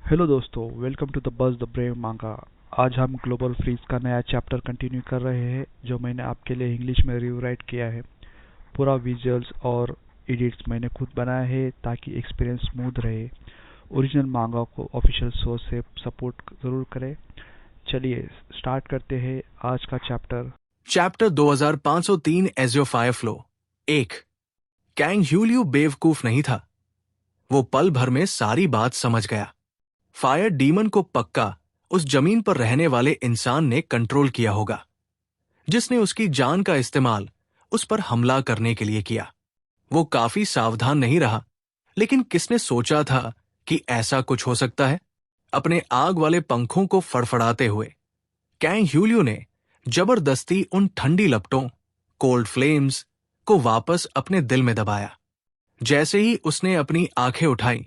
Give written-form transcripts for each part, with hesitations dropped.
Hello दोस्तों, welcome to the buzz the brave manga. आज हम ग्लोबल फ्रीज का नया चैप्टर कंटिन्यू कर रहे हैं जो मैंने आपके लिए इंग्लिश में रिवराइट किया है। पूरा विजुअल्स और एडिट्स मैंने खुद बनाया है ताकि एक्सपीरियंस स्मूथ रहे। ओरिजिनल मांगा को ऑफिशियल सोर्स से सपोर्ट जरूर करें। चलिए स्टार्ट करते हैं आज का चैप्टर। Chapter 2503 Ezio fireflow. 1। कैंग ह्यूलियो बेवकूफ नहीं था। वो पल भर में सारी बात समझ गया। फायर डीमन को पक्का उस जमीन पर रहने वाले इंसान ने कंट्रोल किया होगा जिसने उसकी जान का इस्तेमाल उस पर हमला करने के लिए किया। वो काफी सावधान नहीं रहा, लेकिन किसने सोचा था कि ऐसा कुछ हो सकता है। अपने आग वाले पंखों को फड़फड़ाते हुए कैंग ह्यूलियो ने जबरदस्ती उन ठंडी लपटों कोल्ड फ्लेम्स को वापस अपने दिल में दबाया। जैसे ही उसने अपनी आंखें उठाई,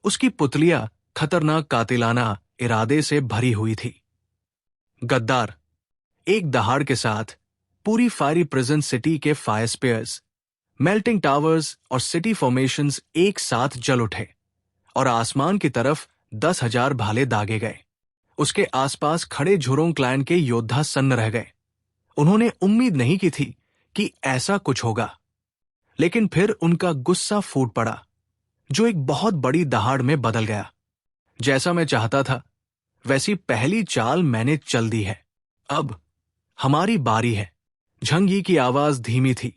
उसकी पुतलियां खतरनाक कातिलाना इरादे से भरी हुई थी। गद्दार। एक दहाड़ के साथ पूरी फायरी प्रिजन सिटी के फायर स्पेयर्स, मेल्टिंग टावर्स और सिटी फॉर्मेशंस एक साथ जल उठे और आसमान की तरफ 10,000 भाले दागे गए। उसके आसपास खड़े झुरोंग क्लैन के योद्धा सन्न रह गए। उन्होंने उम्मीद नहीं की थी कि ऐसा कुछ होगा, लेकिन फिर उनका गुस्सा फूट पड़ा, जो एक बहुत बड़ी दहाड़ में बदल गया। जैसा मैं चाहता था वैसी पहली चाल मैंने चल दी है। अब हमारी बारी है। झंगी की आवाज धीमी थी,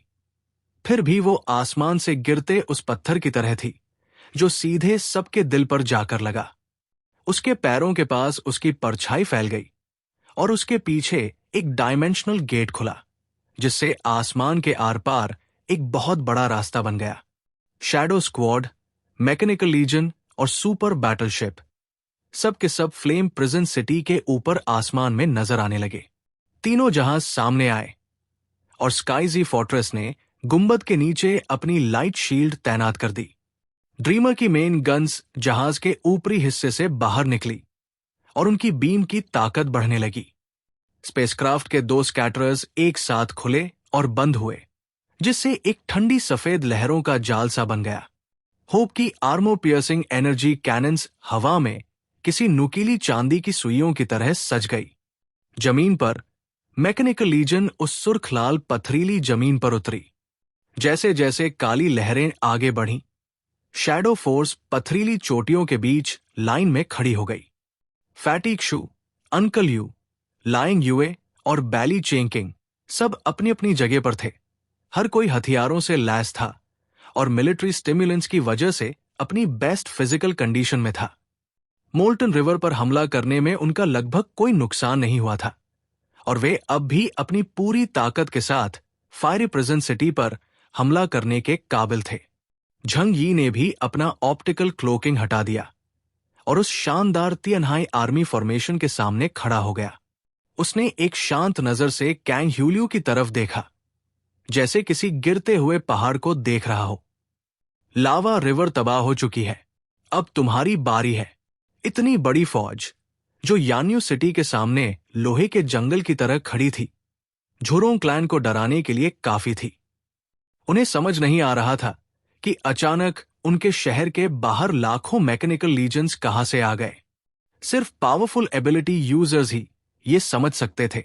फिर भी वो आसमान से गिरते उस पत्थर की तरह थी जो सीधे सबके दिल पर जाकर लगा। उसके पैरों के पास उसकी परछाई फैल गई और उसके पीछे एक डायमेंशनल गेट खुला, जिससे आसमान के आर पार एक बहुत बड़ा रास्ता बन गया। शैडो स्क्वाड, मैकेनिकल लीजन और सुपर बैटलशिप सब के सब फ्लेम प्रिजन सिटी के ऊपर आसमान में नजर आने लगे। तीनों जहाज सामने आए और स्काईजी फोर्ट्रेस ने गुंबद के नीचे अपनी लाइट शील्ड तैनात कर दी। ड्रीमर की मेन गन्स जहाज के ऊपरी हिस्से से बाहर निकली और उनकी बीम की ताकत बढ़ने लगी। स्पेसक्राफ्ट के 2 स्कैटरर्स एक साथ खुले और बंद हुए, जिससे एक ठंडी सफेद लहरों का जाल सा बन गया। होप की आर्मो पियर्सिंग एनर्जी कैनन्स हवा में किसी नुकीली चांदी की सुइयों की तरह सज गई। जमीन पर मैकेनिकल लीजन उस सुर्खलाल पथरीली जमीन पर उतरी। जैसे जैसे काली लहरें आगे बढ़ीं, शैडो फोर्स पथरीली चोटियों के बीच लाइन में खड़ी हो गई। फैटिक शू, अंकल यू, लाइंग यूए और बैली चेंकिंग सब अपनी अपनी जगह पर थे। हर कोई हथियारों से लैस था और मिलिट्री स्टिमुलेंट्स की वजह से अपनी बेस्ट फिजिकल कंडीशन में था। मोल्टन रिवर पर हमला करने में उनका लगभग कोई नुकसान नहीं हुआ था और वे अब भी अपनी पूरी ताकत के साथ फायरी प्रिजन सिटी पर हमला करने के काबिल थे। झंग यी ने भी अपना ऑप्टिकल क्लोकिंग हटा दिया और उस शानदार तियनहाई आर्मी फॉर्मेशन के सामने खड़ा हो गया। उसने एक शांत नजर से कैंग ह्यूलियो की तरफ देखा, जैसे किसी गिरते हुए पहाड़ को देख रहा हो। लावा रिवर तबाह हो चुकी है, अब तुम्हारी बारी है। इतनी बड़ी फौज जो यान्यू सिटी के सामने लोहे के जंगल की तरह खड़ी थी, झुरोंग क्लैन को डराने के लिए काफी थी। उन्हें समझ नहीं आ रहा था कि अचानक उनके शहर के बाहर लाखों मैकेनिकल लीजन्स कहां से आ गए। सिर्फ पावरफुल एबिलिटी यूजर्स ही ये समझ सकते थे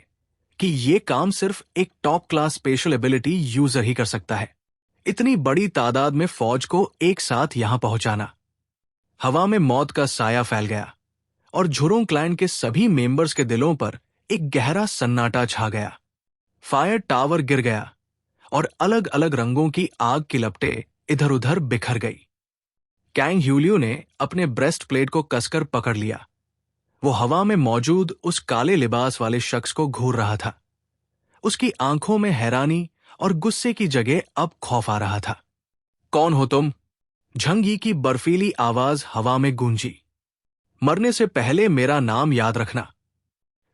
कि ये काम सिर्फ एक top class special ability user ही कर सकता है। इतनी बड़ी तादाद में फौज को एक साथ यहां पहुंचाना। हवा में मौत का साया फैल गया और झुरोंग क्लैन के सभी मेंबर्स के दिलों पर एक गहरा सन्नाटा छा गया। फायर टावर गिर गया और अलग अलग रंगों की आग की लपटें इधर उधर बिखर गई। कैंग ह्यूलियो ने अपने ब्रेस्ट प्लेट को कसकर पकड़ लिया। वो हवा में मौजूद उस काले लिबास वाले शख्स को घूर रहा था। उसकी आंखों में हैरानी और गुस्से की जगह अब खौफ आ रहा था। कौन हो तुम? झंगी की बर्फीली आवाज हवा में गूंजी। मरने से पहले मेरा नाम याद रखना।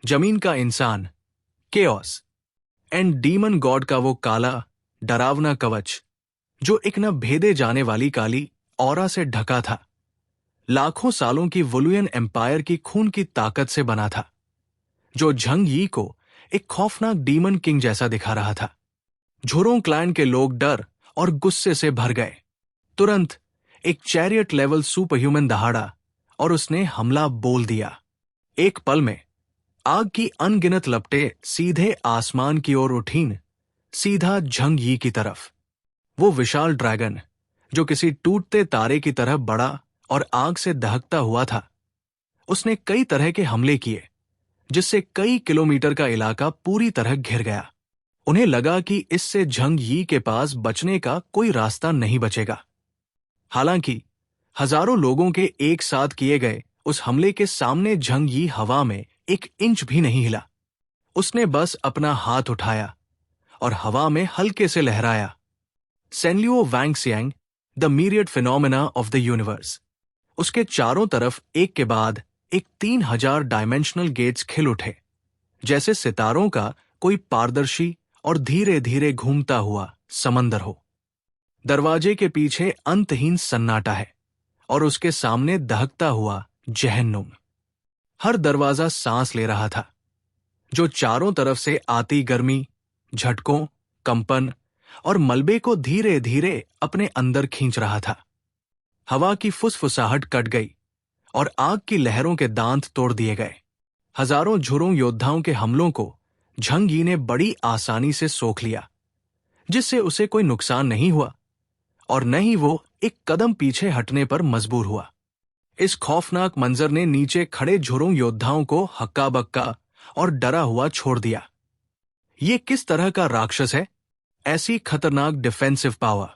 जमीन का इंसान, केओस एंड डीमन गॉड का वो काला डरावना कवच जो एक न भेदे जाने वाली काली ऑरा से ढका था, लाखों सालों की वुलुयन एम्पायर की खून की ताकत से बना था, जो झंग यी को एक खौफनाक डीमन किंग जैसा दिखा रहा था। झुरोंग क्लैन के लोग डर और गुस्से से भर गए। तुरंत एक चैरियट लेवल सुपर ह्यूमन दहाड़ा और उसने हमला बोल दिया। एक पल में आग की अनगिनत लपटें सीधे आसमान की ओर उठीं, सीधा झंग यी की तरफ। वो विशाल ड्रैगन, जो किसी टूटते तारे की तरह बड़ा और आग से दहकता हुआ था, उसने कई तरह के हमले किए, जिससे कई किलोमीटर का इलाका पूरी तरह घिर गया। उन्हें लगा कि इससे झंग यी के पास बचने का कोई रास्ता नहीं बचेगा। हालांकि हजारों लोगों के एक साथ किए गए उस हमले के सामने झंग यी हवा में 1 इंच भी नहीं हिला। उसने बस अपना हाथ उठाया और हवा में हल्के से लहराया। सेनलियो वैंगसियांग, the myriad phenomena of the universe. उसके चारों तरफ एक के बाद एक 3000 डायमेंशनल गेट्स खिल उठे, जैसे सितारों का कोई पारदर्शी और धीरे धीरे घूमता हुआ समंदर हो। दरवाजे के पीछे अंतहीन सन्नाटा है और उसके सामने दहकता हुआ जहन्नुम। हर दरवाजा सांस ले रहा था, जो चारों तरफ से आती गर्मी, झटकों, कंपन और मलबे को धीरे धीरे अपने अंदर खींच रहा था। हवा की फुसफुसाहट कट गई और आग की लहरों के दांत तोड़ दिए गए। हजारों झुरों योद्धाओं के हमलों को झंग यी ने बड़ी आसानी से सोख लिया, जिससे उसे कोई नुकसान नहीं हुआ और न ही वो एक कदम पीछे हटने पर मजबूर हुआ। इस खौफनाक मंजर ने नीचे खड़े झुरों योद्धाओं को हक्का बक्का और डरा हुआ छोड़ दिया। ये किस तरह का राक्षस है? ऐसी खतरनाक डिफेंसिव पावर!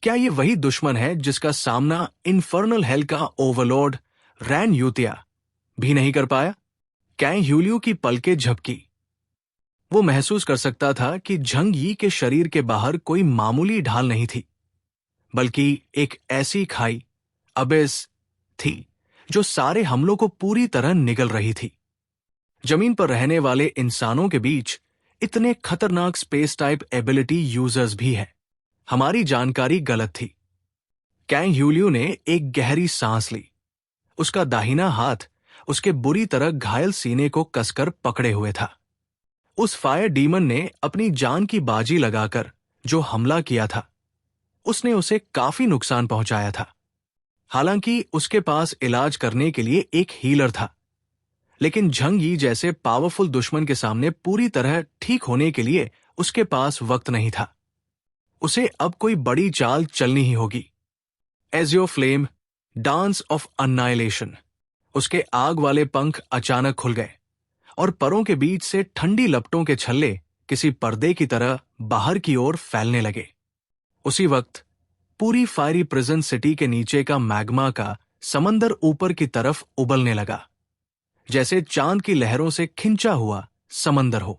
क्या ये वही दुश्मन है जिसका सामना इन्फर्नल हेल का ओवरलॉर्ड रैन यूतिया भी नहीं कर पाया? कैंग ह्यूलियू की पलकें झपकी। वो महसूस कर सकता था कि झंग यी के शरीर के बाहर कोई मामूली ढाल नहीं थी, बल्कि एक ऐसी खाई, अबिस थी, जो सारे हमलों को पूरी तरह निगल रही थी। जमीन पर रहने वाले इंसानों के बीच इतने खतरनाक स्पेस टाइप एबिलिटी यूजर्स भी हैं। हमारी जानकारी गलत थी। कैंग ह्यूलियू ने एक गहरी सांस ली। उसका दाहिना हाथ उसके बुरी तरह घायल सीने को कसकर पकड़े हुए था। उस फायर डीमन ने अपनी जान की बाजी लगाकर जो हमला किया था, उसने उसे काफी नुकसान पहुंचाया था। हालांकि उसके पास इलाज करने के लिए एक हीलर था, लेकिन झंग यी जैसे पावरफुल दुश्मन के सामने पूरी तरह ठीक होने के लिए उसके पास वक्त नहीं था। उसे अब कोई बड़ी चाल चलनी ही होगी। Ezio flame, dance of annihilation. उसके आग वाले पंख अचानक खुल गए और परों के बीच से ठंडी लपटों के छल्ले किसी पर्दे की तरह बाहर की ओर फैलने लगे। उसी वक्त पूरी फायरी प्रिजन सिटी के नीचे का मैग्मा का समंदर ऊपर की तरफ उबलने लगा, जैसे चांद की लहरों से खिंचा हुआ समंदर हो।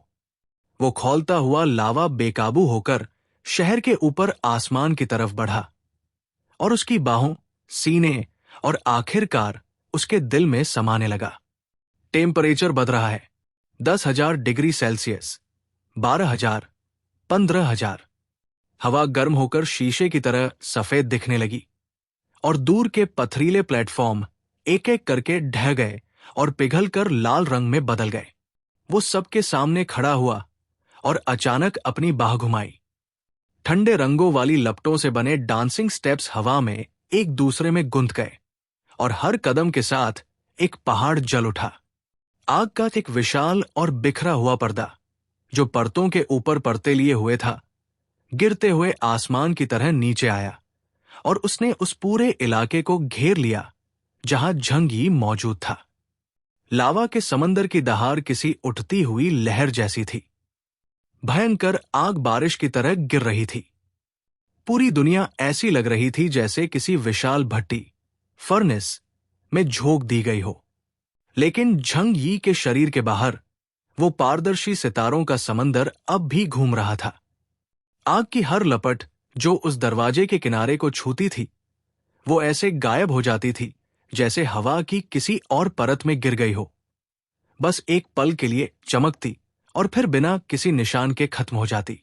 वो खौलता हुआ लावा बेकाबू होकर शहर के ऊपर आसमान की तरफ बढ़ा और उसकी बाहों, सीने और आखिरकार उसके दिल में समाने लगा। टेम्परेचर बढ़ रहा है। 10,000 डिग्री सेल्सियस, 12,000, 15,000। हवा गर्म होकर शीशे की तरह सफेद दिखने लगी और दूर के पथरीले प्लेटफॉर्म एक एक करके ढह गए और पिघलकर लाल रंग में बदल गए। वो सबके सामने खड़ा हुआ और अचानक अपनी बाह घुमाई। ठंडे रंगों वाली लपटों से बने डांसिंग स्टेप्स हवा में एक दूसरे में गुंथ गए और हर कदम के साथ एक पहाड़ जल उठा। आग का एक विशाल और बिखरा हुआ पर्दा, जो परतों के ऊपर परते लिए हुए था, गिरते हुए आसमान की तरह नीचे आया और उसने उस पूरे इलाके को घेर लिया जहां झंग यी मौजूद था। लावा के समंदर की दहार किसी उठती हुई लहर जैसी थी। भयंकर आग बारिश की तरह गिर रही थी। पूरी दुनिया ऐसी लग रही थी जैसे किसी विशाल भट्टी, फर्नेस में झोंक दी गई हो। लेकिन झंग यी के शरीर के बाहर वो पारदर्शी सितारों का समंदर अब भी घूम रहा था। आग की हर लपट जो उस दरवाजे के किनारे को छूती थी, वो ऐसे गायब हो जाती थी जैसे हवा की किसी और परत में गिर गई हो। बस एक पल के लिए चमकती और फिर बिना किसी निशान के खत्म हो जाती।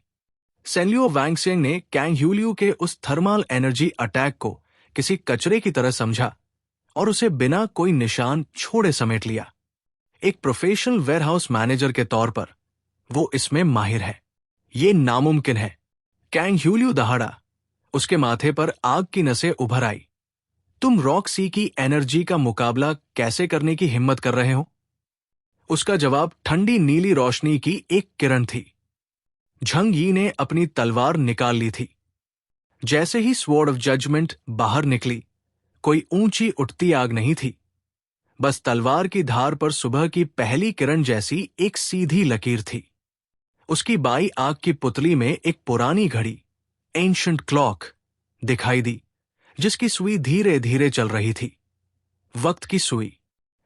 सेनलियो वैंगसियांग ने कैंग ह्यूलियू के उस थर्मल एनर्जी अटैक को किसी कचरे की तरह समझा और उसे बिना कोई निशान छोड़े समेट लिया। एक प्रोफेशनल वेयरहाउस मैनेजर के तौर पर वो इसमें माहिर है। ये नामुमकिन है। कैंग ह्यूलियू दहाड़ा। उसके माथे पर आग की नसें उभर आई। तुम रॉक्सी की एनर्जी का मुकाबला कैसे करने की हिम्मत कर रहे हो? उसका जवाब ठंडी नीली रोशनी की एक किरण थी। झंग यी ने अपनी तलवार निकाल ली थी। जैसे ही स्वॉर्ड ऑफ जजमेंट बाहर निकली, कोई ऊंची उठती आग नहीं थी, बस तलवार की धार पर सुबह की पहली किरण जैसी एक सीधी लकीर थी। उसकी बाई आग की पुतली में एक पुरानी घड़ी, एंशंट क्लॉक, दिखाई दी, जिसकी सुई धीरे धीरे चल रही थी। वक्त की सुई।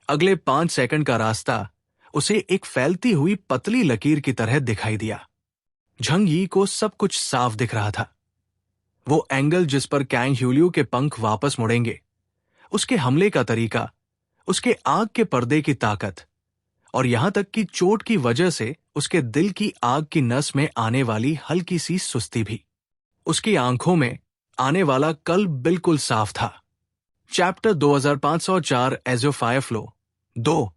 अगले 5 सेकंड का रास्ता उसे एक फैलती हुई पतली लकीर की तरह दिखाई दिया। झंग यी को सब कुछ साफ दिख रहा था। वो एंगल जिस पर कैंग ह्यूलियो के पंख वापस मुड़ेंगे, उसके हमले का तरीका, उसके आग के पर्दे की ताकत, और यहां तक कि चोट की वजह से उसके दिल की आग की नस में आने वाली हल्की सी सुस्ती भी। उसकी आंखों में आने वाला कल बिल्कुल साफ था। चैप्टर 2504 एज़ो फायरफ्लो 2।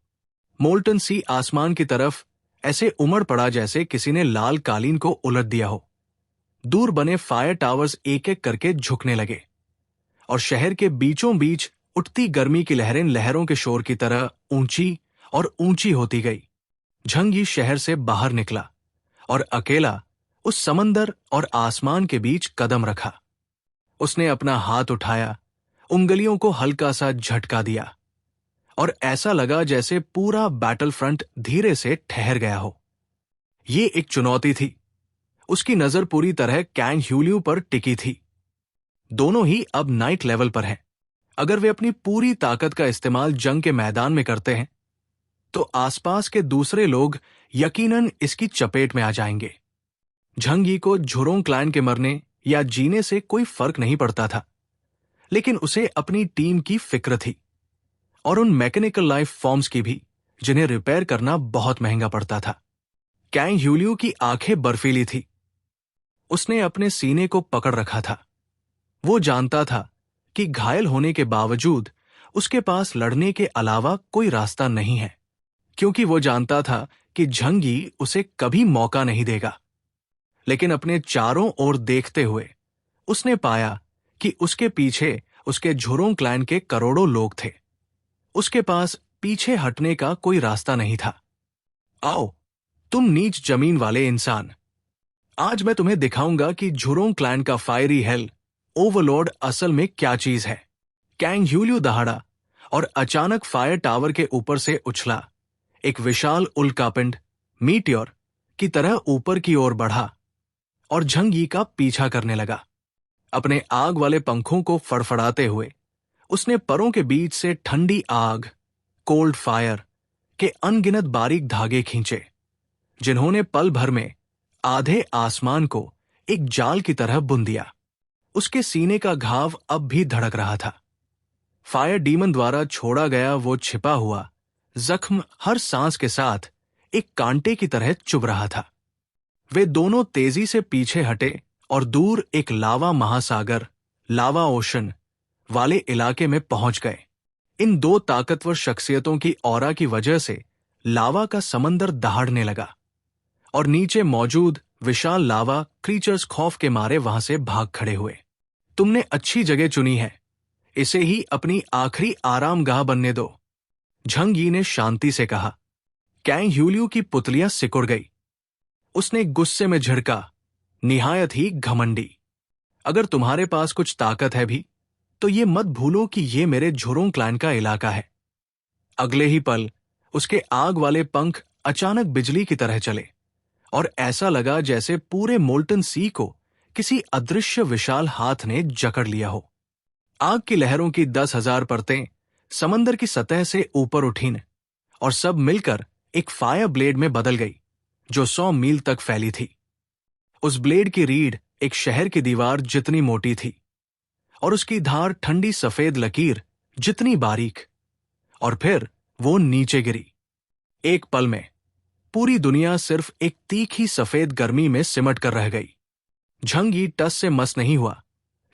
मोल्टन सी आसमान की तरफ ऐसे उमड़ पड़ा जैसे किसी ने लाल कालीन को उलट दिया हो। दूर बने फायर टावर्स एक एक करके झुकने लगे और शहर के बीचों बीच उठती गर्मी की लहरें लहरों के शोर की तरह ऊंची और ऊंची होती गई। झंग यी शहर से बाहर निकला और अकेला उस समंदर और आसमान के बीच कदम रखा। उसने अपना हाथ उठाया, उंगलियों को हल्का सा झटका दिया और ऐसा लगा जैसे पूरा बैटल फ्रंट धीरे से ठहर गया हो। ये एक चुनौती थी। उसकी नजर पूरी तरह कैंग ह्यूलियो पर टिकी थी। दोनों ही अब नाइट लेवल पर हैं। अगर वे अपनी पूरी ताकत का इस्तेमाल जंग के मैदान में करते हैं, तो आसपास के दूसरे लोग यकीनन इसकी चपेट में आ जाएंगे। झंग यी को झुरोंग क्लैन के मरने या जीने से कोई फर्क नहीं पड़ता था, लेकिन उसे अपनी टीम की फिक्र थी और उन मैकेनिकल लाइफ फॉर्म्स की भी, जिन्हें रिपेयर करना बहुत महंगा पड़ता था। कैंग ह्यूलियो की आंखें बर्फीली थी। उसने अपने सीने को पकड़ रखा था। वो जानता था कि घायल होने के बावजूद उसके पास लड़ने के अलावा कोई रास्ता नहीं है, क्योंकि वो जानता था कि झंग यी उसे कभी मौका नहीं देगा। लेकिन अपने चारों ओर देखते हुए उसने पाया कि उसके पीछे उसके झुरोंग क्लैन के करोड़ों लोग थे। उसके पास पीछे हटने का कोई रास्ता नहीं था। आओ, तुम नीच जमीन वाले इंसान, आज मैं तुम्हें दिखाऊंगा कि झुरोंग क्लैन का फायरी हेल ओवरलॉर्ड असल में क्या चीज है। कैंग ह्यूलियो दहाड़ा और अचानक फायर टावर के ऊपर से उछला। एक विशाल उल्कापिंड मीटियोर की तरह ऊपर की ओर बढ़ा और झंग यी का पीछा करने लगा। अपने आग वाले पंखों को फड़फड़ाते हुए उसने परों के बीच से ठंडी आग, कोल्ड फायर के अनगिनत बारीक धागे खींचे, जिन्होंने पल भर में आधे आसमान को एक जाल की तरह बुन दिया। उसके सीने का घाव अब भी धड़क रहा था। फायर डीमन द्वारा छोड़ा गया वो छिपा हुआ जख्म हर सांस के साथ एक कांटे की तरह चुभ रहा था। वे दोनों तेजी से पीछे हटे और दूर एक लावा महासागर, लावा ओशन वाले इलाके में पहुंच गए। इन दो ताकतवर शख्सियतों की ऑरा की वजह से लावा का समंदर दहाड़ने लगा और नीचे मौजूद विशाल लावा क्रीचर्स खौफ के मारे वहां से भाग खड़े हुए। तुमने अच्छी जगह चुनी है, इसे ही अपनी आखिरी आरामगाह बनने दो, झंग यी ने शांति से कहा। कैंग ह्यूलियो की पुतलियां सिकुड़ गई। उसने गुस्से में झिड़का, निहायत ही घमंडी, अगर तुम्हारे पास कुछ ताकत है भी, तो ये मत भूलो कि ये मेरे झुरोंग क्लैन का इलाका है। अगले ही पल उसके आग वाले पंख अचानक बिजली की तरह चले और ऐसा लगा जैसे पूरे मोल्टन सी को किसी अदृश्य विशाल हाथ ने जकड़ लिया हो। आग की लहरों की 10,000 परतें समंदर की सतह से ऊपर उठीं और सब मिलकर एक फायर ब्लेड में बदल गई, जो 100 मील तक फैली थी। उस ब्लेड की रीढ़ एक शहर की दीवार जितनी मोटी थी और उसकी धार ठंडी सफेद लकीर जितनी बारीक, और फिर वो नीचे गिरी। एक पल में पूरी दुनिया सिर्फ एक तीखी सफेद गर्मी में सिमट कर रह गई। झंग यी टस से मस नहीं हुआ,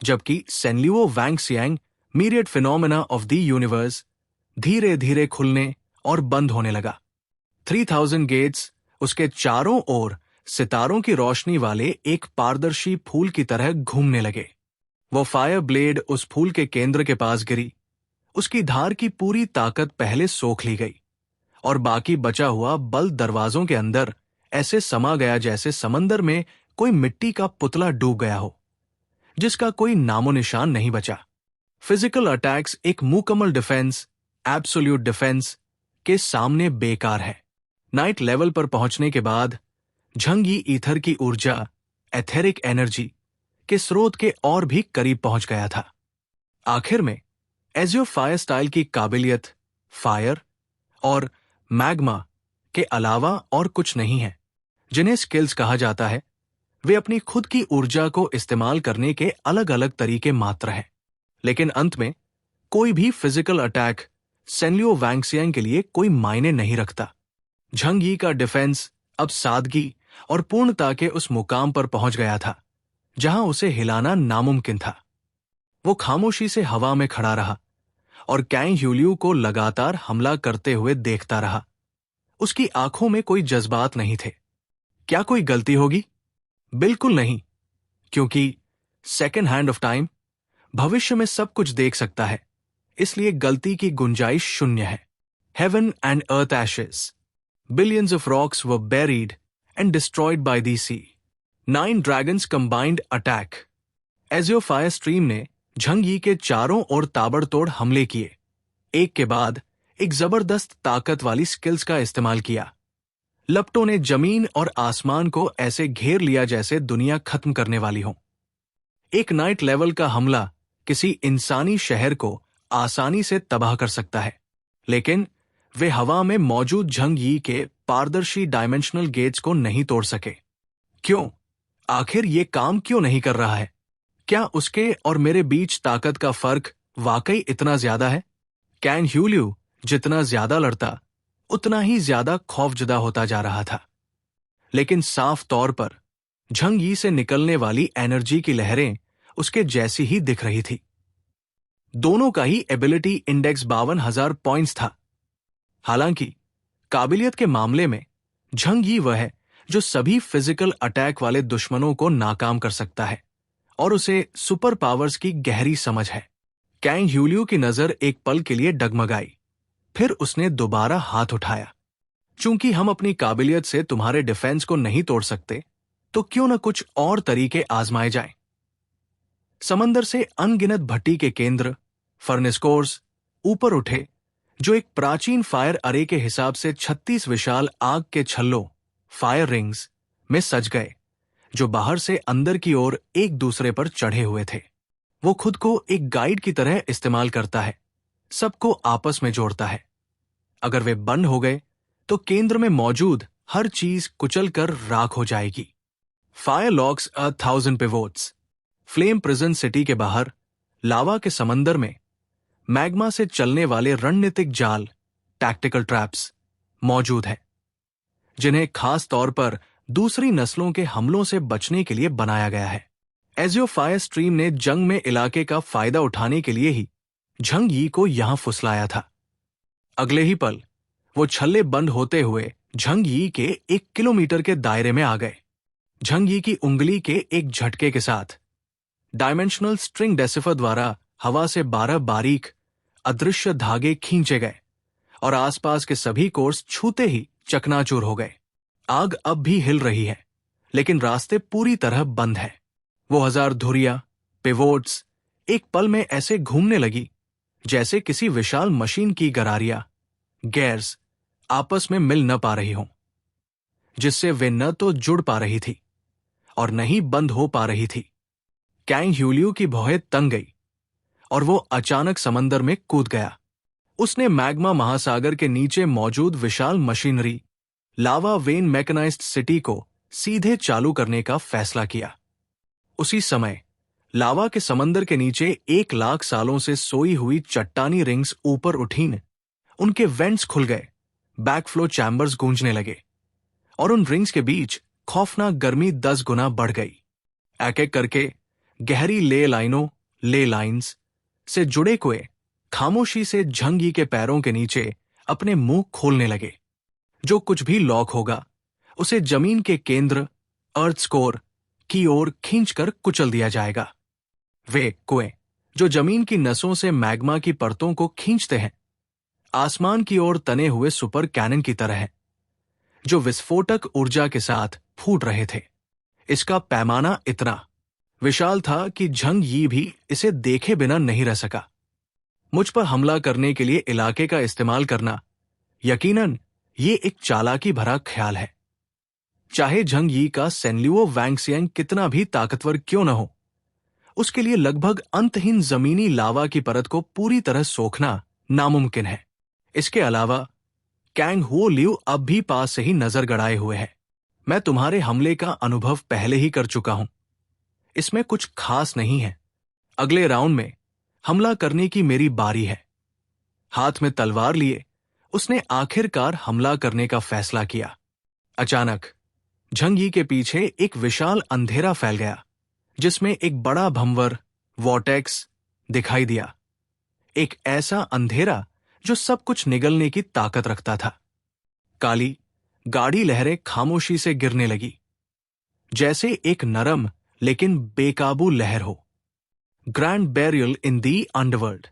जबकि सेनलियो वैंगसियांग myriad phenomena of the universe धीरे धीरे खुलने और बंद होने लगा। 3000 गेट्स उसके चारों ओर सितारों की रोशनी वाले एक पारदर्शी फूल की तरह घूमने लगे। वो फायर ब्लेड उस फूल के केंद्र के पास गिरी उसकी धार की पूरी ताकत पहले सोख ली गई और बाकी बचा हुआ बल दरवाजों के अंदर ऐसे समा गया जैसे समंदर में कोई मिट्टी का पुतला डूब गया हो, जिसका कोई नामो निशान नहीं बचा। फिजिकल अटैक्स एक मुकम्मल डिफेंस, एब्सोल्यूट डिफेंस के सामने बेकार है। नाइट लेवल पर पहुंचने के बाद झंग यी ईथर की ऊर्जा, एथेरिक एनर्जी के स्रोत के और भी करीब पहुंच गया था। आखिर में एज़ियो फायर स्टाइल की काबिलियत फायर और मैग्मा के अलावा और कुछ नहीं है। जिन्हें स्किल्स कहा जाता है, वे अपनी खुद की ऊर्जा को इस्तेमाल करने के अलग अलग तरीके मात्र हैं। लेकिन अंत में कोई भी फिजिकल अटैक सेनलियो वैंगसियांग के लिए कोई मायने नहीं रखता। झंग यी का डिफेंस अब सादगी और पूर्णता के उस मुकाम पर पहुंच गया था जहां उसे हिलाना नामुमकिन था। वो खामोशी से हवा में खड़ा रहा और कैंग ह्यूलियू को लगातार हमला करते हुए देखता रहा। उसकी आंखों में कोई जज्बात नहीं थे। क्या कोई गलती होगी? बिल्कुल नहीं, क्योंकि सेकेंड हैंड ऑफ टाइम भविष्य में सब कुछ देख सकता है, इसलिए गलती की गुंजाइश शून्य है। Heaven and earth ashes, billions of rocks were buried and destroyed by the sea. 9 dragons combined attack. एज़ियो फायर स्ट्रीम ने झंग यी के चारों ओर ताबड़तोड़ हमले किए, एक के बाद एक जबरदस्त ताकत वाली स्किल्स का इस्तेमाल किया। लपटों ने जमीन और आसमान को ऐसे घेर लिया जैसे दुनिया खत्म करने वाली हो। एक नाइट लेवल का हमला किसी इंसानी शहर को आसानी से तबाह कर सकता है, लेकिन वे हवा में मौजूद झंग यी के पारदर्शी डायमेंशनल गेट्स को नहीं तोड़ सके। क्यों? आखिर ये काम क्यों नहीं कर रहा है? क्या उसके और मेरे बीच ताकत का फर्क वाकई इतना ज्यादा है? कैंग ह्यूलियू जितना ज्यादा लड़ता, उतना ही ज्यादा खौफजदा होता जा रहा था। लेकिन साफ तौर पर झंग यी से निकलने वाली एनर्जी की लहरें उसके जैसी ही दिख रही थी। दोनों का ही एबिलिटी इंडेक्स 52,000 पॉइंट्स था। हालांकि काबिलियत के मामले में झंग यी वह है जो सभी फिजिकल अटैक वाले दुश्मनों को नाकाम कर सकता है और उसे सुपर पावर्स की गहरी समझ है। कैंग ह्यूलियू की नजर एक पल के लिए डगमगाई, फिर उसने दोबारा हाथ उठाया। चूंकि हम अपनी काबिलियत से तुम्हारे डिफेंस को नहीं तोड़ सकते, तो क्यों न कुछ और तरीके आजमाए जाएं। समंदर से अनगिनत भट्टी के केंद्र, फर्नेस कोर्स ऊपर उठे, जो एक प्राचीन फायर अरे के हिसाब से 36 विशाल आग के छल्लों, फायर रिंग्स में सज गए, जो बाहर से अंदर की ओर एक दूसरे पर चढ़े हुए थे। वो खुद को एक गाइड की तरह इस्तेमाल करता है, सबको आपस में जोड़ता है। अगर वे बंद हो गए तो केंद्र में मौजूद हर चीज कुचल कर राख हो जाएगी। Fire locks 1000 pivots. Flame prison city के बाहर लावा के समंदर में मैग्मा से चलने वाले रणनीतिक जाल, टैक्टिकल ट्रैप्स मौजूद हैं, जिन्हें खास तौर पर दूसरी नस्लों के हमलों से बचने के लिए बनाया गया है। एज़ियो फायर स्ट्रीम ने जंग में इलाके का फायदा उठाने के लिए ही झंग यी को यहां फुसलाया था। अगले ही पल वो छल्ले बंद होते हुए झंग यी के 1 किलोमीटर के दायरे में आ गए। झंग यी की उंगली के एक झटके के साथ डायमेंशनल स्ट्रिंग डेसिफर द्वारा हवा से 12 बारीक अदृश्य धागे खींचे गए और आसपास के सभी कोर्स छूते ही चकनाचूर हो गए। आग अब भी हिल रही है, लेकिन रास्ते पूरी तरह बंद है। वो 1000 धुरियां, पिवोट्स एक पल में ऐसे घूमने लगी जैसे किसी विशाल मशीन की गरारियां, गेयर्स आपस में मिल न पा रही हों, जिससे वे न तो जुड़ पा रही थी और न ही बंद हो पा रही थी। कैंग ह्यूलियू की भौहें तंग गई और वो अचानक समंदर में कूद गया। उसने मैग्मा महासागर के नीचे मौजूद विशाल machinery, lava vein mechanized city को सीधे चालू करने का फैसला किया। उसी समय लावा के समंदर के नीचे 1 लाख सालों से सोई हुई चट्टानी रिंग्स ऊपर उठीं, उनके वेंट्स खुल गए, बैकफ्लो चैम्बर्स गूंजने लगे और उन रिंग्स के बीच खौफनाक गर्मी 10 गुना बढ़ गई। एक एक करके गहरी ले लाइंस से जुड़े कुएं खामोशी से झंग यी के पैरों के नीचे अपने मुंह खोलने लगे। जो कुछ भी लॉक होगा उसे जमीन के केंद्र, अर्थ कोर की ओर खींचकर कुचल दिया जाएगा। वे कुएं जो जमीन की नसों से मैग्मा की परतों को खींचते हैं, आसमान की ओर तने हुए सुपर कैनन की तरह है, जो विस्फोटक ऊर्जा के साथ फूट रहे थे। इसका पैमाना इतना विशाल था कि झंग यी भी इसे देखे बिना नहीं रह सका। मुझ पर हमला करने के लिए इलाके का इस्तेमाल करना यकीनन ये एक चालाकी भरा ख्याल है। चाहे झंग यी का सेनल्यूओ वैंगसियांग कितना भी ताकतवर क्यों न हो, उसके लिए लगभग अंतहीन जमीनी लावा की परत को पूरी तरह सोखना नामुमकिन है। इसके अलावा कैंग हुओ लियू अब भी पास से ही नजर गड़ाए हुए है। मैं तुम्हारे हमले का अनुभव पहले ही कर चुका हूं, इसमें कुछ खास नहीं है। अगले राउंड में हमला करने की मेरी बारी है। हाथ में तलवार लिए उसने आखिरकार हमला करने का फैसला किया। अचानक झंग यी के पीछे एक विशाल अंधेरा फैल गया, जिसमें एक बड़ा भंवर वॉर्टेक्स दिखाई दिया। एक ऐसा अंधेरा जो सब कुछ निगलने की ताकत रखता था। काली गाढ़ी लहरें खामोशी से गिरने लगी, जैसे एक नरम लेकिन बेकाबू लहर हो। ग्रैंड बैरियल इन दी अंडरवर्ल्ड,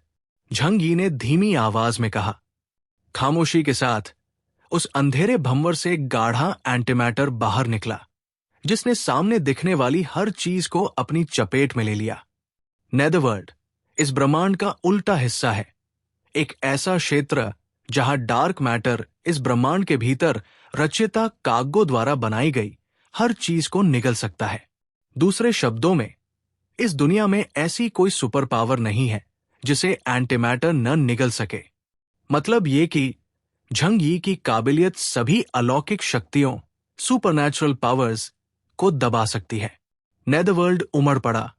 झंग यी ने धीमी आवाज में कहा। खामोशी के साथ उस अंधेरे भंवर से गाढ़ा एंटीमैटर बाहर निकला, जिसने सामने दिखने वाली हर चीज को अपनी चपेट में ले लिया। नेदरवर्ल्ड इस ब्रह्मांड का उल्टा हिस्सा है, एक ऐसा क्षेत्र जहां डार्क मैटर इस ब्रह्मांड के भीतर रचयिता काग्गो द्वारा बनाई गई हर चीज को निगल सकता है। दूसरे शब्दों में, इस दुनिया में ऐसी कोई सुपर पावर नहीं है जिसे एंटीमैटर न निगल सके। मतलब ये कि झंग यी की काबिलियत सभी अलौकिक शक्तियों सुपरनैचुरल पावर्स को दबा सकती है। नेदरवर्ल्ड उमड़ पड़ा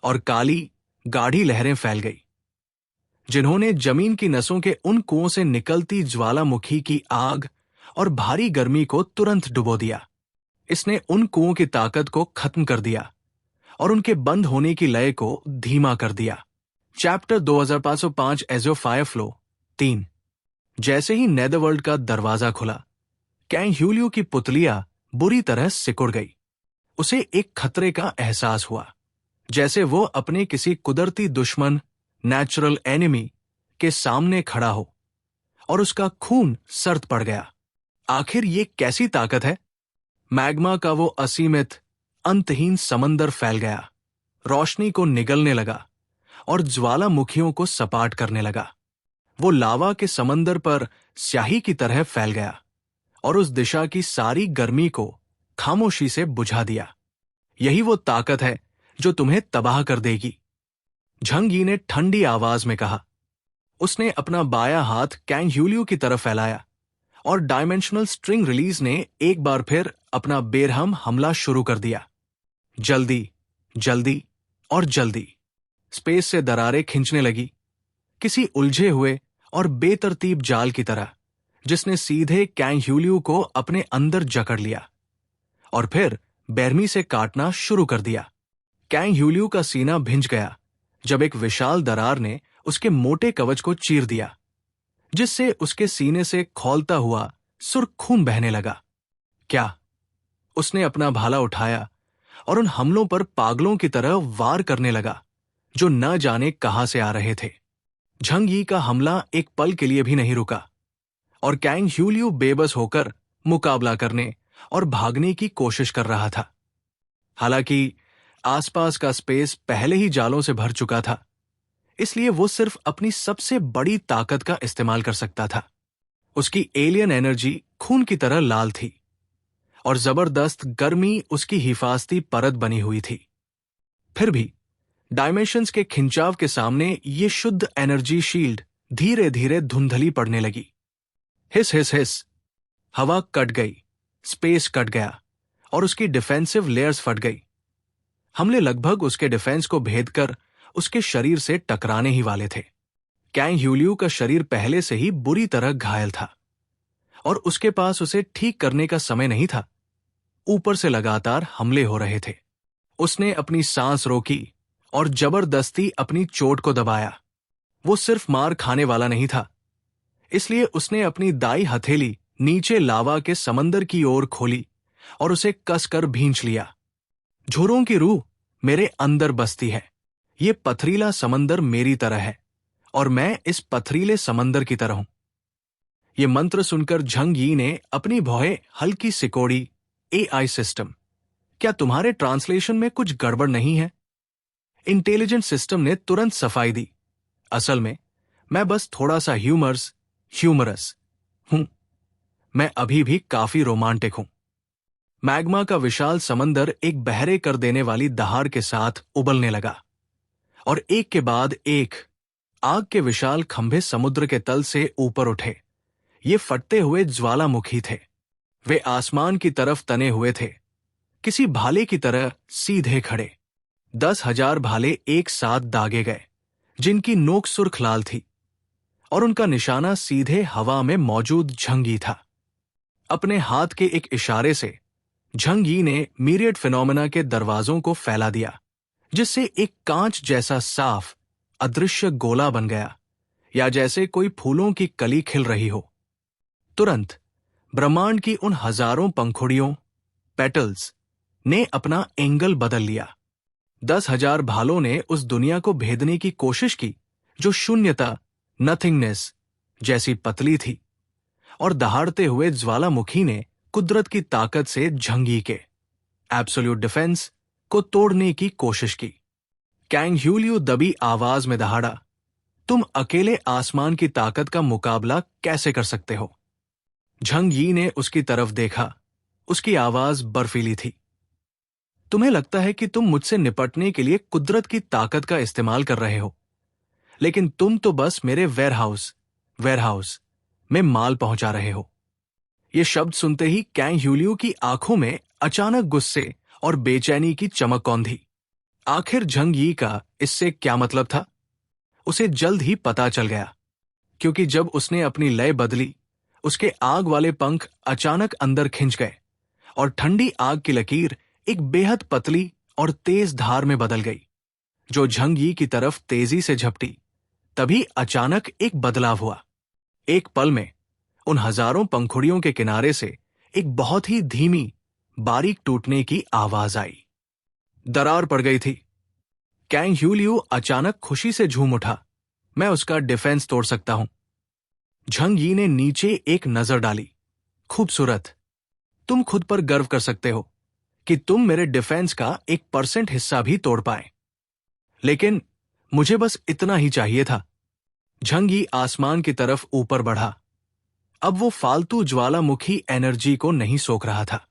और काली गाढ़ी लहरें फैल गई, जिन्होंने जमीन की नसों के उन कुओं से निकलती ज्वालामुखी की आग और भारी गर्मी को तुरंत डुबो दिया। इसने उन कुओं की ताकत को खत्म कर दिया और उनके बंद होने की लय को धीमा कर दिया। चैप्टर 2505 एज़ियो फायर फ्लो 3। जैसे ही नेदरवर्ल्ड का दरवाजा खुला, कैंग ह्यूलियो की पुतलिया बुरी तरह सिकुड़ गई। उसे एक खतरे का एहसास हुआ, जैसे वो अपने किसी कुदरती दुश्मन नेचुरल एनिमी के सामने खड़ा हो और उसका खून सर्द पड़ गया। आखिर ये कैसी ताकत है? मैग्मा का वो असीमित अंतहीन समंदर फैल गया, रोशनी को निगलने लगा और ज्वालामुखियों को सपाट करने लगा। वो लावा के समंदर पर स्याही की तरह फैल गया और उस दिशा की सारी गर्मी को खामोशी से बुझा दिया। यही वो ताकत है जो तुम्हें तबाह कर देगी, झंग यी ने ठंडी आवाज में कहा। उसने अपना बायां हाथ कैंग ह्यूलियो की तरफ फैलाया और डायमेंशनल स्ट्रिंग रिलीज ने एक बार फिर अपना बेरहम हमला शुरू कर दिया। जल्दी जल्दी और जल्दी स्पेस से दरारें खींचने लगी, किसी उलझे हुए और बेतरतीब जाल की तरह, जिसने सीधे कैंग ह्यूलियो को अपने अंदर जकड़ लिया और फिर बेरहमी से काटना शुरू कर दिया। कैंग ह्यूलियो का सीना भिंच गया जब एक विशाल दरार ने उसके मोटे कवच को चीर दिया, जिससे उसके सीने से खौलता हुआ सुर्ख खून बहने लगा। क्या? उसने अपना भाला उठाया और उन हमलों पर पागलों की तरह वार करने लगा जो न जाने कहां से आ रहे थे। झंग यी का हमला एक पल के लिए भी नहीं रुका और कैंग ह्यूलियो बेबस होकर मुकाबला करने और भागने की कोशिश कर रहा था। हालांकि आसपास का स्पेस पहले ही जालों से भर चुका था, इसलिए वो सिर्फ अपनी सबसे बड़ी ताकत का इस्तेमाल कर सकता था। उसकी एलियन एनर्जी खून की तरह लाल थी और जबरदस्त गर्मी उसकी हिफाजती परत बनी हुई थी। फिर भी डायमेंशंस के खिंचाव के सामने ये शुद्ध एनर्जी शील्ड धीरे धीरे धुंधली पड़ने लगी। हिस हिस हिस, हवा कट गई, स्पेस कट गया और उसकी डिफेंसिव लेयर्स फट गई। हमले लगभग उसके डिफेंस को भेद कर उसके शरीर से टकराने ही वाले थे। कैंग ह्यूलियो का शरीर पहले से ही बुरी तरह घायल था और उसके पास उसे ठीक करने का समय नहीं था। ऊपर से लगातार हमले हो रहे थे। उसने अपनी सांस रोकी और जबरदस्ती अपनी चोट को दबाया। वो सिर्फ मार खाने वाला नहीं था, इसलिए उसने अपनी दाई हथेली नीचे लावा के समंदर की ओर खोली और उसे कसकर भींच लिया। झुर्रों की रूह मेरे अंदर बसती है, ये पथरीला समंदर मेरी तरह है और मैं इस पथरीले समंदर की तरह हूं। ये मंत्र सुनकर झंग यी ने अपनी भौहें हल्की सिकोड़ी। एआई सिस्टम, क्या तुम्हारे ट्रांसलेशन में कुछ गड़बड़ नहीं है? इंटेलिजेंट सिस्टम ने तुरंत सफाई दी। असल में मैं बस थोड़ा सा ह्यूमरस हूं। मैं अभी भी काफी रोमांटिक हूं। मैग्मा का विशाल समंदर एक बहरे कर देने वाली दहाड़ के साथ उबलने लगा और एक के बाद एक आग के विशाल खंभे समुद्र के तल से ऊपर उठे। ये फटते हुए ज्वालामुखी थे। वे आसमान की तरफ तने हुए थे, किसी भाले की तरह सीधे खड़े। 10,000 भाले एक साथ दागे गए, जिनकी नोक सुर्ख लाल थी और उनका निशाना सीधे हवा में मौजूद झंग यी था। अपने हाथ के एक इशारे से झंग यी ने मीरियड फिनोमेना के दरवाजों को फैला दिया, जिससे एक कांच जैसा साफ अदृश्य गोला बन गया, या जैसे कोई फूलों की कली खिल रही हो। तुरंत ब्रह्मांड की उन हजारों पंखुड़ियों पेटल्स ने अपना एंगल बदल लिया। 10,000 भालों ने उस दुनिया को भेदने की कोशिश की जो शून्यता, नथिंगनेस जैसी पतली थी, और दहाड़ते हुए ज्वालामुखी ने कुदरत की ताकत से झंग यी के एब्सोल्यूट डिफेंस को तोड़ने की कोशिश की। कैंग ह्यूलियू दबी आवाज में दहाड़ा, तुम अकेले आसमान की ताकत का मुकाबला कैसे कर सकते हो? झंग यी ने उसकी तरफ देखा। उसकी आवाज बर्फीली थी। तुम्हें लगता है कि तुम मुझसे निपटने के लिए कुदरत की ताकत का इस्तेमाल कर रहे हो, लेकिन तुम तो बस मेरे वेयरहाउस में माल पहुंचा रहे हो। ये शब्द सुनते ही कैंग ह्यूलियू की आंखों में अचानक गुस्से और बेचैनी की चमक कौंधी। आखिर झंग यी का इससे क्या मतलब था? उसे जल्द ही पता चल गया, क्योंकि जब उसने अपनी लय बदली, उसके आग वाले पंख अचानक अंदर खिंच गए और ठंडी आग की लकीर एक बेहद पतली और तेज धार में बदल गई, जो झंग यी की तरफ तेजी से झपटी। तभी अचानक एक बदलाव हुआ। एक पल में उन हजारों पंखुड़ियों के किनारे से एक बहुत ही धीमी, बारीक टूटने की आवाज आई। दरार पड़ गई थी। कैंग ह्यूलियू अचानक खुशी से झूम उठा। मैं उसका डिफेंस तोड़ सकता हूं। झंग यी ने नीचे एक नजर डाली। खूबसूरत। तुम खुद पर गर्व कर सकते हो कि तुम मेरे डिफेंस का 1% हिस्सा भी तोड़ पाए। लेकिन मुझे बस इतना ही चाहिए था। झंग यी आसमान की तरफ ऊपर बढ़ा। अब वो फालतू ज्वालामुखी एनर्जी को नहीं सोख रहा था।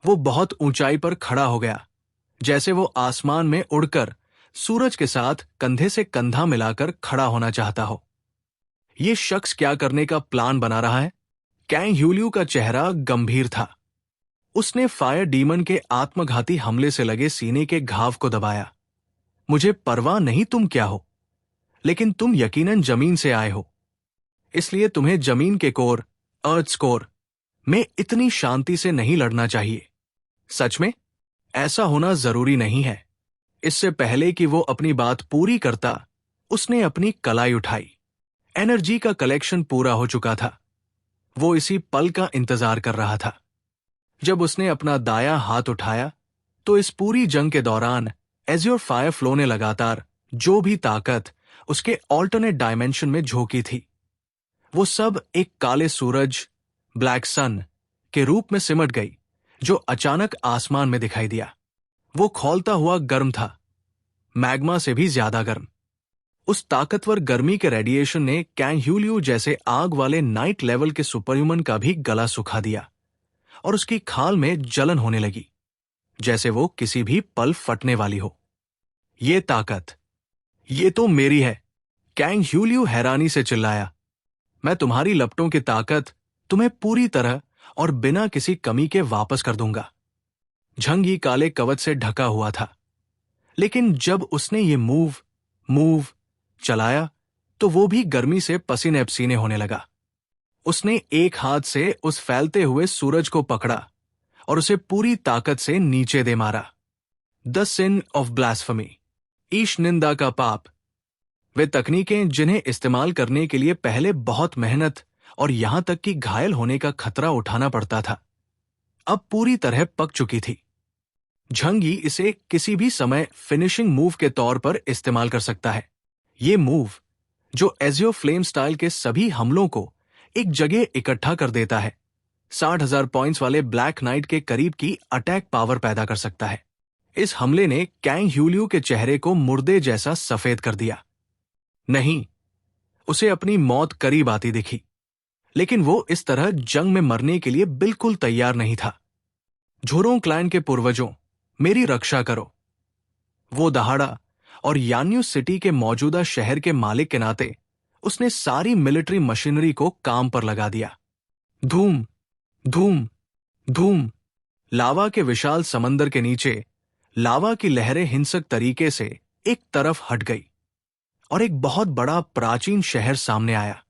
वो बहुत ऊंचाई पर खड़ा हो गया, जैसे वो आसमान में उड़कर सूरज के साथ कंधे से कंधा मिलाकर खड़ा होना चाहता हो। ये शख्स क्या करने का प्लान बना रहा है? कैंग ह्यूलियू का चेहरा गंभीर था। उसने फायर डीमन के आत्मघाती हमले से लगे सीने के घाव को दबाया। मुझे परवाह नहीं तुम क्या हो, लेकिन तुम यकीनन जमीन से आए हो, इसलिए तुम्हें जमीन के कोर, अर्थ कोर में इतनी शांति से नहीं लड़ना चाहिए। सच में ऐसा होना जरूरी नहीं है। इससे पहले कि वो अपनी बात पूरी करता, उसने अपनी कलाई उठाई। एनर्जी का कलेक्शन पूरा हो चुका था। वो इसी पल का इंतजार कर रहा था। जब उसने अपना दायां हाथ उठाया, तो इस पूरी जंग के दौरान एज़्योर फायर फ्लो ने लगातार जो भी ताकत उसके ऑल्टरनेट डायमेंशन में झोंकी थी, वो सब एक काले सूरज, ब्लैक सन के रूप में सिमट गई, जो अचानक आसमान में दिखाई दिया। वो खौलता हुआ गर्म था, मैग्मा से भी ज्यादा गर्म। उस ताकतवर गर्मी के रेडिएशन ने कैंग ह्यूलियू जैसे आग वाले नाइट लेवल के सुपरह्यूमन का भी गला सुखा दिया और उसकी खाल में जलन होने लगी, जैसे वो किसी भी पल फटने वाली हो। ये ताकत, ये तो मेरी है, कैंग ह्यूलियू हैरानी से चिल्लाया। मैं तुम्हारी लपटों की ताकत तुम्हें पूरी तरह और बिना किसी कमी के वापस कर दूंगा। झंग यी काले कवच से ढका हुआ था, लेकिन जब उसने ये मूव चलाया, तो वो भी गर्मी से पसीने पसीने होने लगा। उसने एक हाथ से उस फैलते हुए सूरज को पकड़ा और उसे पूरी ताकत से नीचे दे मारा। द सिन ऑफ ब्लास्फेमी, ईश निंदा का पाप। वे तकनीकें जिन्हें इस्तेमाल करने के लिए पहले बहुत मेहनत और यहां तक कि घायल होने का खतरा उठाना पड़ता था, अब पूरी तरह पक चुकी थी। झंग यी इसे किसी भी समय फिनिशिंग मूव के तौर पर इस्तेमाल कर सकता है। ये मूव, जो एजियो फ्लेम स्टाइल के सभी हमलों को एक जगह इकट्ठा कर देता है, 60,000 पॉइंट्स वाले ब्लैक नाइट के करीब की अटैक पावर पैदा कर सकता है। इस हमले ने कैंग ह्यूलियू के चेहरे को मुर्दे जैसा सफेद कर दिया। नहीं, उसे अपनी मौत करीब आती दिखी, लेकिन वो इस तरह जंग में मरने के लिए बिल्कुल तैयार नहीं था। झोरोंग क्लैन के पूर्वजों, मेरी रक्षा करो। वो दहाड़ा और यान्यू सिटी के मौजूदा शहर के मालिक के नाते उसने सारी मिलिट्री मशीनरी को काम पर लगा दिया। धूम धूम धूम। लावा के विशाल समंदर के नीचे लावा की लहरें हिंसक तरीके से एक तरफ हट गई और एक बहुत बड़ा प्राचीन शहर सामने आया।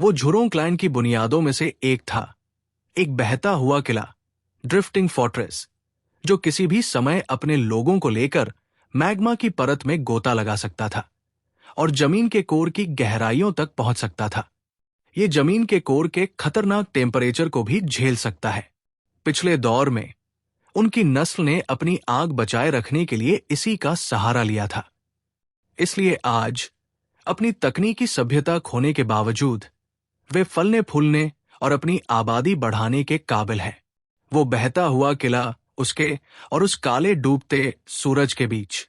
वो झोरोंग क्लैन की बुनियादों में से एक था, एक बहता हुआ किला, ड्रिफ्टिंग फोर्ट्रेस, जो किसी भी समय अपने लोगों को लेकर मैग्मा की परत में गोता लगा सकता था और जमीन के कोर की गहराइयों तक पहुंच सकता था। ये जमीन के कोर के खतरनाक टेम्परेचर को भी झेल सकता है। पिछले दौर में उनकी नस्ल ने अपनी आग बचाए रखने के लिए इसी का सहारा लिया था। इसलिए आज अपनी तकनीकी सभ्यता खोने के बावजूद वे फलने फूलने और अपनी आबादी बढ़ाने के काबिल हैं। वो बहता हुआ किला उसके और उस काले डूबते सूरज के बीच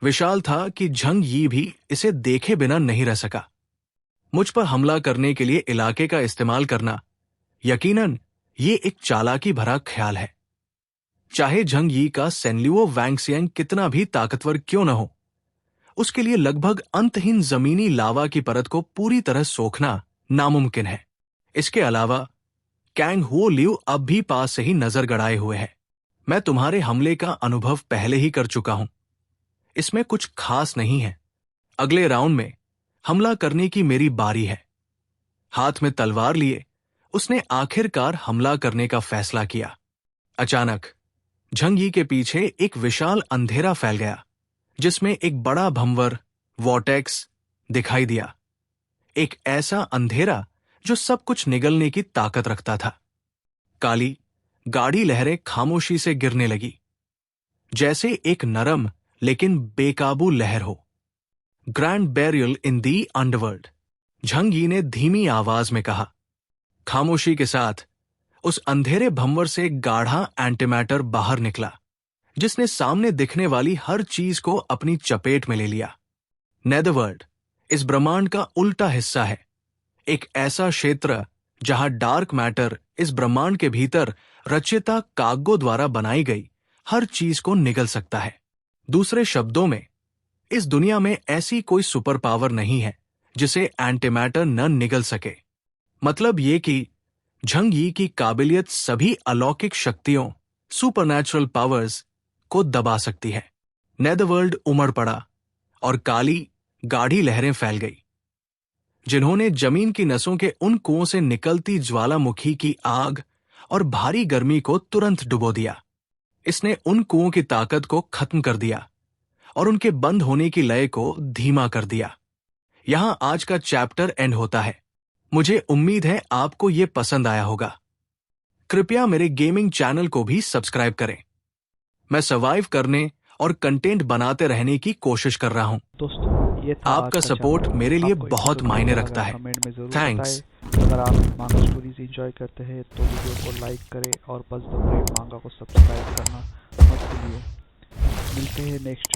विशाल था कि झंग यी भी इसे देखे बिना नहीं रह सका। मुझ पर हमला करने के लिए इलाके का इस्तेमाल करना यकीनन ये एक चालाकी भरा ख्याल है। चाहे झंग यी का सेनल्यूओ वैंगसियांग कितना भी ताकतवर क्यों न हो, उसके लिए लगभग अंतहीन जमीनी लावा की परत को पूरी तरह सोखना नामुमकिन है। इसके अलावा कैंग हुओ लियू अब भी पास से ही नजर गड़ाए हुए है। मैं तुम्हारे हमले का अनुभव पहले ही कर चुका हूं, इसमें कुछ खास नहीं है। अगले राउंड में हमला करने की मेरी बारी है। हाथ में तलवार लिए उसने आखिरकार हमला करने का फैसला किया। अचानक झंग यी के पीछे एक विशाल अंधेरा फैल गया, जिसमें एक बड़ा भंवर वॉर्टेक्स दिखाई दिया। एक ऐसा अंधेरा जो सब कुछ निगलने की ताकत रखता था। काली गाढ़ी लहरें खामोशी से गिरने लगी, जैसे एक नरम लेकिन बेकाबू लहर हो। ग्रैंड बैरियल इन दी अंडरवर्ल्ड, झंग यी ने धीमी आवाज में कहा। खामोशी के साथ उस अंधेरे भंवर से गाढ़ा एंटीमैटर बाहर निकला, जिसने सामने दिखने वाली हर चीज को अपनी चपेट में ले लिया। नेदरवर्ल्ड इस ब्रह्मांड का उल्टा हिस्सा है, एक ऐसा क्षेत्र जहां डार्क मैटर इस ब्रह्मांड के भीतर रचयिता काग्गो द्वारा बनाई गई हर चीज को निगल सकता है। दूसरे शब्दों में, इस दुनिया में ऐसी कोई सुपर पावर नहीं है जिसे एंटीमैटर न निगल सके। मतलब ये कि झंग यी की काबिलियत सभी अलौकिक शक्तियों, सुपरनैचुरल पावर्स को दबा सकती है। नेदरवर्ल्ड उमड़ पड़ा और काली गाढ़ी लहरें फैल गई, जिन्होंने जमीन की नसों के उन कुओं से निकलती ज्वालामुखी की आग और भारी गर्मी को तुरंत डुबो दिया। इसने उन कुओं की ताकत को खत्म कर दिया और उनके बंद होने की लय को धीमा कर दिया। यहां आज का चैप्टर एंड होता है। मुझे उम्मीद है आपको ये पसंद आया होगा। कृपया मेरे गेमिंग चैनल को भी सब्सक्राइब करें। मैं सर्वाइव करने और कंटेंट बनाते रहने की कोशिश कर रहा हूं। दोस्तों, ये था आपका आज का सपोर्ट चैप्टर। मेरे लिए आपको बहुत episode मायने कैसा रखता लगा है। कमेंट में जरूर थैंक्स। बताएं। अगर आप मांगा स्टोरीज एंजॉय करते हैं तो वीडियो को लाइक करें और बस द ब्रेव मांगा को सब्सक्राइब करना मत भूलिए। मिलते हैं नेक्स्ट